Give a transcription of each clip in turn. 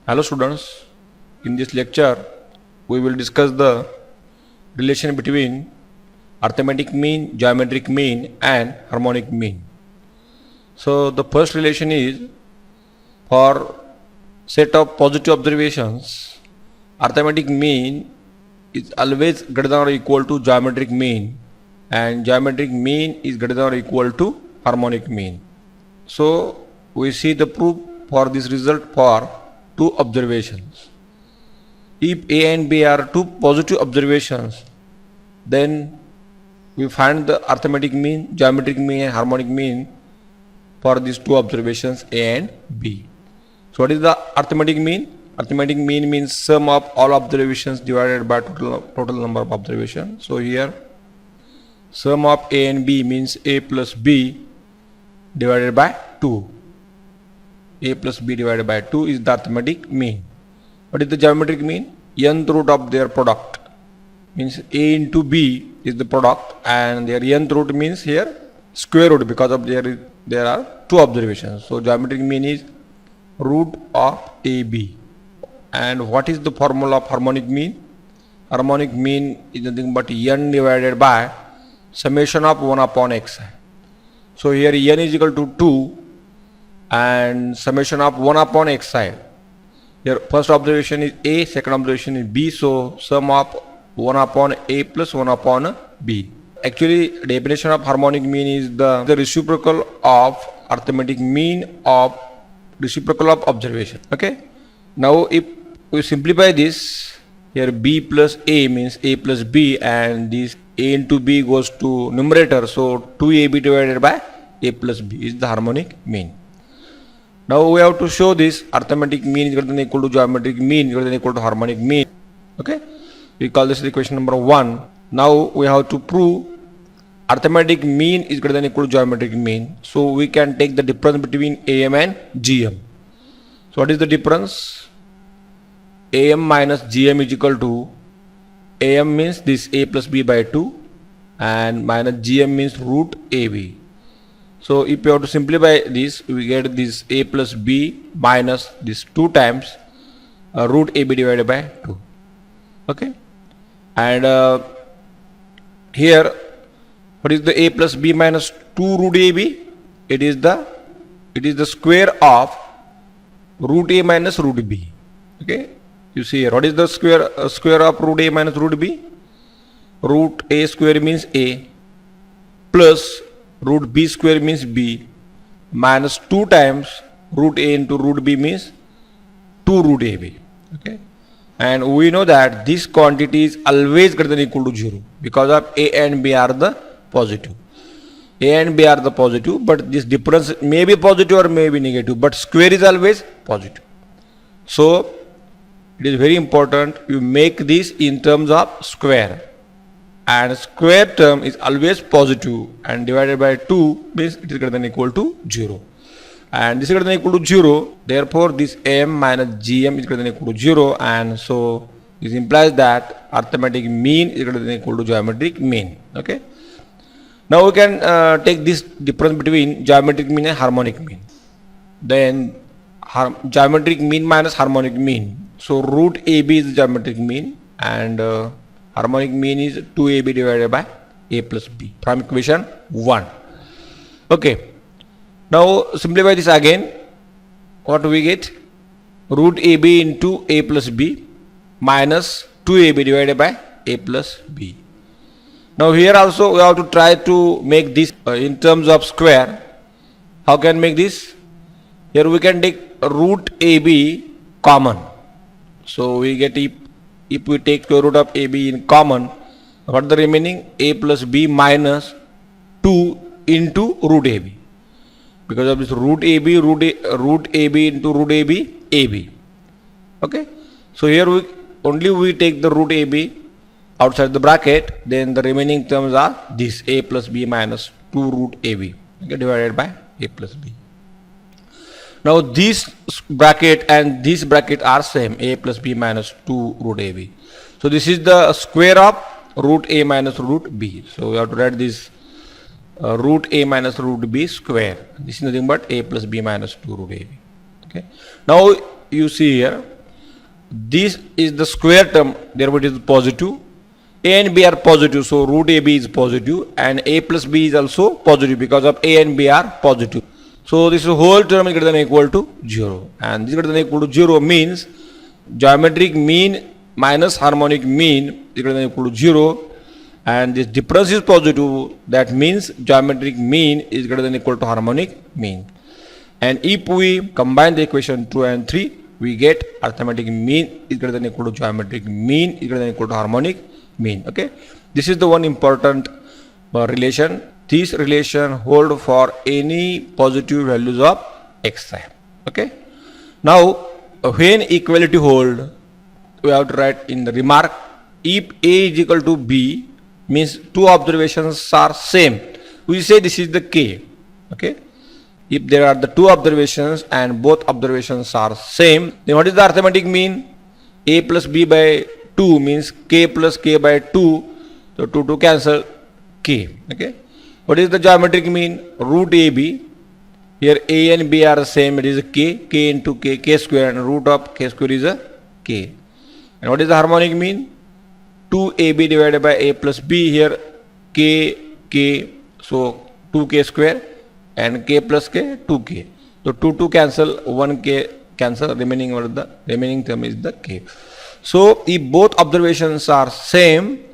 Hello students, in this lecture we will discuss the relation between arithmetic mean, geometric mean and harmonic mean. So the first relation is for set of positive observations, arithmetic mean is always greater than or equal to geometric mean and geometric mean is greater than or equal to harmonic mean. So we see the proof for this result for two observations. If A and B are two positive observations, then we find the arithmetic mean, geometric mean and harmonic mean for these two observations A and B. So what is the arithmetic mean? Arithmetic mean means sum of all observations divided by total number of observations. So here sum of A and B means A plus B divided by 2. A plus B divided by 2 is the arithmetic mean. What is the geometric mean? Nth root of their product means A into B is the product and their nth root means here square root because of there are two observations. So geometric mean is root of AB. And what is the formula of harmonic mean? Harmonic mean is nothing but n divided by summation of 1 upon xi. So here n is equal to 2 and summation of 1 upon xi. Here first observation is A, second observation is B, so sum of 1 upon A plus 1 upon B. Actually definition of harmonic mean is the reciprocal of arithmetic mean of reciprocal of observation. Okay. Now if we simplify this, here B plus A means A plus B and this A into B goes to numerator, so 2AB divided by A plus B is the harmonic mean. Now we have to show this arithmetic mean is greater than equal to geometric mean greater than equal to harmonic mean. Okay, we call this equation number 1. Now we have to prove arithmetic mean is greater than equal to geometric mean. So we can take the difference between AM and GM. So what is the difference? AM minus GM is equal to AM means this A plus B by 2 and minus GM means root AB. So if you have to simplify this, we get this A plus B minus this 2 times root AB divided by 2. Okay, and here what is the A plus B minus 2 root AB? It is the square of root A minus root B. Okay, you see here what is the square of root A minus root B? Root A square means A plus root B square means B minus 2 times root A into root B means 2 root AB. Okay, and we know that this quantity is always greater than equal to 0 because of A and B are the positive. A and B are the positive, but this difference may be positive or may be negative, but square is always positive. So it is very important you make this in terms of square. And square term is always positive and divided by 2 means it is greater than equal to 0. And this is greater than equal to 0, therefore this M minus GM is greater than equal to 0, and so this implies that arithmetic mean is greater than equal to geometric mean. Okay. Now we can take this difference between geometric mean and harmonic mean. Then geometric mean minus harmonic mean. So root AB is the geometric mean and harmonic mean is 2AB divided by A plus B from equation 1. Okay. Now simplify this again. What do we get? Root AB into A plus B minus 2AB divided by A plus B. Now here also we have to try to make this in terms of square. How can make this? Here we can take root AB common. So we get if we take square root of AB in common, what the remaining? A plus B minus 2 into root AB. Because of this root AB into root AB, AB. Okay. So here we take the root AB outside the bracket, then the remaining terms are this A plus B minus 2 root AB, okay, divided by A plus B. Now this bracket and this bracket are same, A plus B minus 2 root AB. So this is the square of root A minus root B. So we have to write this root A minus root B square. This is nothing but A plus B minus 2 root AB. Okay. Now you see here this is the square term, therefore it is positive. A and B are positive, so root AB is positive, and A plus B is also positive because of A and B are positive. So this whole term is greater than or equal to 0, and this greater than or equal to 0 means geometric mean minus harmonic mean is greater than or equal to 0, and this difference is positive, that means geometric mean is greater than or equal to harmonic mean. And if we combine the equation 2 and 3, we get arithmetic mean is greater than or equal to geometric mean is greater than or equal to harmonic mean. Okay, this is the one important relation. This relation hold for any positive values of xi. Okay, now when equality hold, we have to write in the remark, if A is equal to B means two observations are same, we say this is the K. Okay, if there are the two observations and both observations are same, then what is the arithmetic mean? A plus B by 2 means K plus K by 2, so 2 cancel K. Okay, what is the geometric mean? Root AB. Here A and B are the same, it is K, K into K, K square, and root of K square is a K. And what is the harmonic mean? 2AB divided by A plus B, here K, K, so 2K square, and K plus K, 2K. So 2 cancel, 1K cancel, remaining term is the K. So if both observations are same,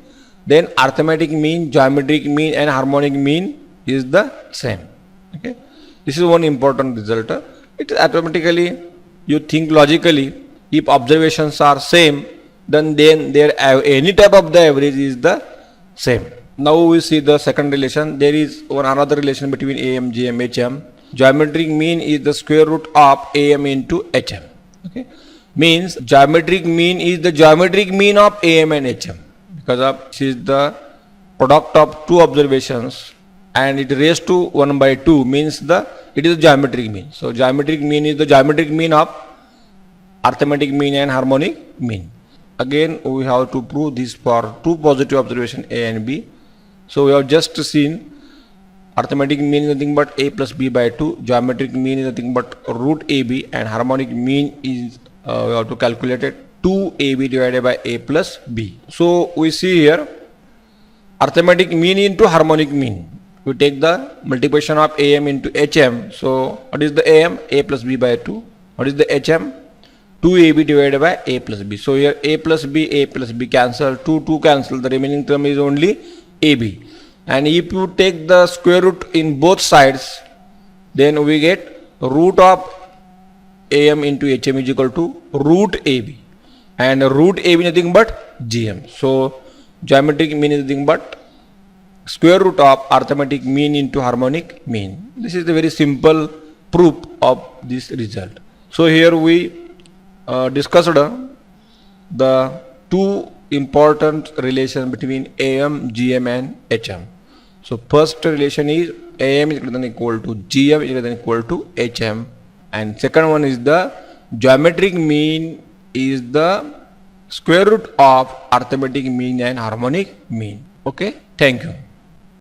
then arithmetic mean, geometric mean, and harmonic mean is the same. Okay, this is one important result. It is automatically, you think logically, if observations are same, then their any type of the average is the same. Now we see the second relation. There is one another relation between AM, GM, HM. Geometric mean is the square root of AM into HM. Okay, means geometric mean is the geometric mean of AM and HM, because of this is the product of two observations and it raised to 1 by 2 means it is the geometric mean. So geometric mean is the geometric mean of arithmetic mean and harmonic mean. Again we have to prove this for two positive observation A and B. So we have just seen arithmetic mean is nothing but A plus B by 2, geometric mean is nothing but root AB, and harmonic mean is we have to calculate it 2AB divided by A plus B. So we see here arithmetic mean into harmonic mean. We take the multiplication of AM into HM. So what is the AM? A plus B by 2. What is the HM? 2AB divided by A plus B. So here A plus B cancel, 2 cancel, the remaining term is only AB. And if you take the square root in both sides, then we get root of AM into HM is equal to root AB. And root AB is nothing but GM. So geometric mean is nothing but square root of arithmetic mean into harmonic mean. This is the very simple proof of this result. So here we discussed the two important relations between AM, GM and HM. So first relation is AM is greater than or equal to GM is greater than or equal to HM, and second one is the geometric mean is the square root of arithmetic mean and harmonic mean. Okay, thank you.